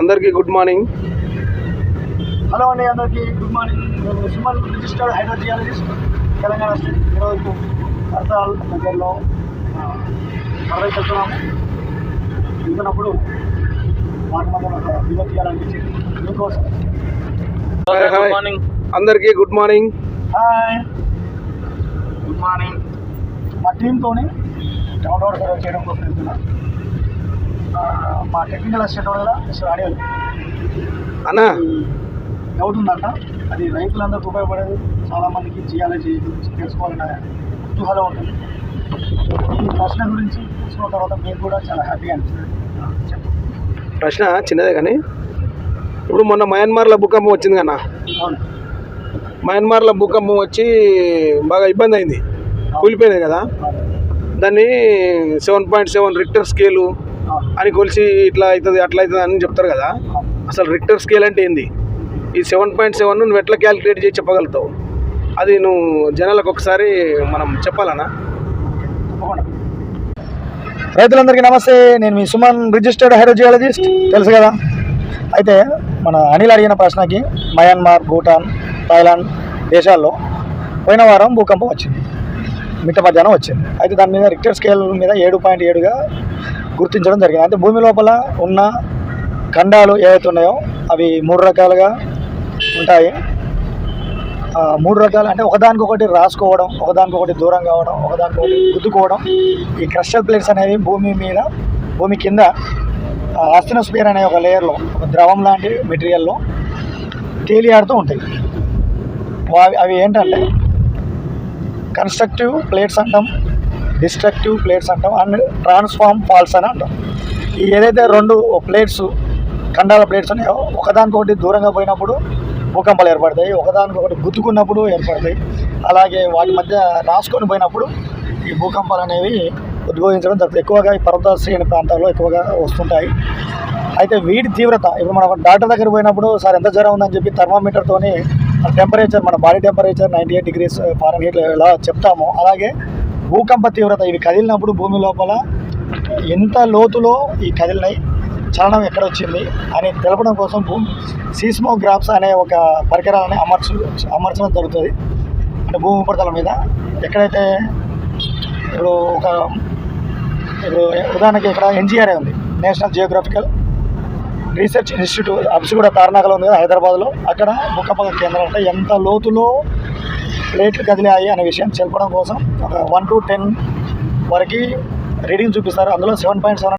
అందరికీ good morning. Hello అండి, అందరికీ గుడ్ మార్నింగ్. నేను Suman, registered hydrogeologist, Telangana state. ఈరోజు అర్థాల్ దగ్గరలో అరవై వెళ్తున్నాము. వెళ్తున్నప్పుడు వాటి మధ్య ఒక వీడియో తీయాలనిపించింది మీకోసం. గుడ్ మార్నింగ్ అందరికీ. Good morning. Hi, good morning. మా టీంతోని గ్రౌండ్ వాటర్ సర్వే చేయడం కోసం వెళ్తున్నాం. మా టెక్నికల్ అసిస్టెంట్ కూడా మిస్టర్ అనిల్ అన్నా డౌట్ ఉందంట. అది రైతులందరికీ ఉపయోగపడేది, చాలామందికి జియాలజీ తెలుసుకోవాలన్న కుతూహలం ఉంటుంది. ఈ ప్రశ్న గురించి తెలుసుకున్న తర్వాత మీకు కూడా చాలా హ్యాపీగా అనిపిస్తుంది. ప్రశ్న చిన్నదే కానీ, ఇప్పుడు మొన్న మయన్మార్లో భూకంపం వచ్చింది కన్నా. అవును, మయన్మార్లో భూకంపం వచ్చి బాగా ఇబ్బంది అయింది, కూలిపోయింది కదా. దాన్ని 7.7 రిక్టర్ స్కేలు అని కొలిసి ఇట్లా అవుతుంది అట్లా అవుతుంది అని చెప్తారు కదా. అసలు రిక్టర్ స్కేల్ అంటే ఏంది? ఈ 7.7 నువ్వు ఎట్లా క్యాలిక్యులేట్ చేసి చెప్పగలుగుతావు? అది నువ్వు జనాలకు ఒకసారి మనం చెప్పాలన్నా. రైతులందరికీ నమస్తే. నేను మీ సుమన్, రిజిస్టర్డ్ హైడ్రోజియాలజిస్ట్, తెలుసు కదా. అయితే మన అనిల్ అడిగిన ప్రశ్నకి మయన్మార్, భూటాన్, థాయిలాండ్ దేశాల్లో పోయిన వారం భూకంపం వచ్చింది, మిట్ట మధ్యాహ్నం వచ్చింది. అయితే దాని మీద రిక్టర్ స్కేల్ మీద 7.7గా గుర్తించడం జరిగింది. అంటే భూమి లోపల ఉన్న ఖండాలు ఏవైతే ఉన్నాయో అవి 3 రకాలుగా ఉంటాయి. 3 రకాలు అంటే ఒకదానికొకటి రాసుకోవడం, ఒకదానికొకటి దూరం కావడం, ఒకదానికొకటి గుద్దుకోవడం. ఈ క్రస్టల్ ప్లేట్స్ అనేవి భూమి కింద ఆస్టినోస్ఫియర్ అనే ఒక లేయర్లో, ఒక ద్రవం లాంటి మెటీరియల్లో తేలియాడుతూ ఉంటాయి. అవి ఏంటంటే కన్స్ట్రక్టివ్ ప్లేట్స్ అంటాం, డిస్ట్రక్టివ్ ప్లేట్స్ అంటాం, అండ్ ట్రాన్స్ఫార్మ్ ఫాల్స్ అని అంటాం. ఈ ఏదైతే 2 ప్లేట్స్, ఖండాల ప్లేట్స్ ఉన్నాయో ఒకదానికొకటి దూరంగా పోయినప్పుడు భూకంపాలు ఏర్పడతాయి, ఒకదానికొకటి గుద్దుకున్నప్పుడు ఏర్పడతాయి. అలాగే వాటి మధ్య రాసుకొని పోయినప్పుడు ఈ భూకంపాలు అనేవి ఉద్భవించడం జరుగుతుంది. ఎక్కువగా ఈ పర్వత శ్రేణి ప్రాంతాల్లో ఎక్కువగా వస్తుంటాయి. అయితే వీటి తీవ్రత, ఇప్పుడు మనం డాక్టర్ దగ్గర పోయినప్పుడు సార్ ఎంత జ్వరం ఉందని చెప్పి థర్మామీటర్తోని టెంపరేచర్, మన బాడీ టెంపరేచర్ 98 degrees Fahrenheit ఎలా చెప్తామో, అలాగే భూకంప తీవ్రత, ఇవి కదిలినప్పుడు భూమి లోపల ఎంత లోతులో ఈ కదిలినాయి, చలనం ఎక్కడ వచ్చింది అని తెలపడం కోసం సీస్మోగ్రాఫ్స్ అనే ఒక పరికరాలని అమర్చడం జరుగుతుంది. అంటే భూమి ఉపరితలం మీద ఎక్కడైతే ఇప్పుడు ఉదాహరణకి ఇక్కడ NGRA ఉంది, national geographical research institute, ABS కూడా తార్నాకలో ఉంది కదా హైదరాబాద్లో. అక్కడ భూకంప కేంద్రం అంటే ఎంత లోతులో ప్లేట్లు కదిలాయి అనే విషయం తెలపడం కోసం ఒక 1 to 10 వరకు రీడింగ్ చూపిస్తారు. అందులో 7.7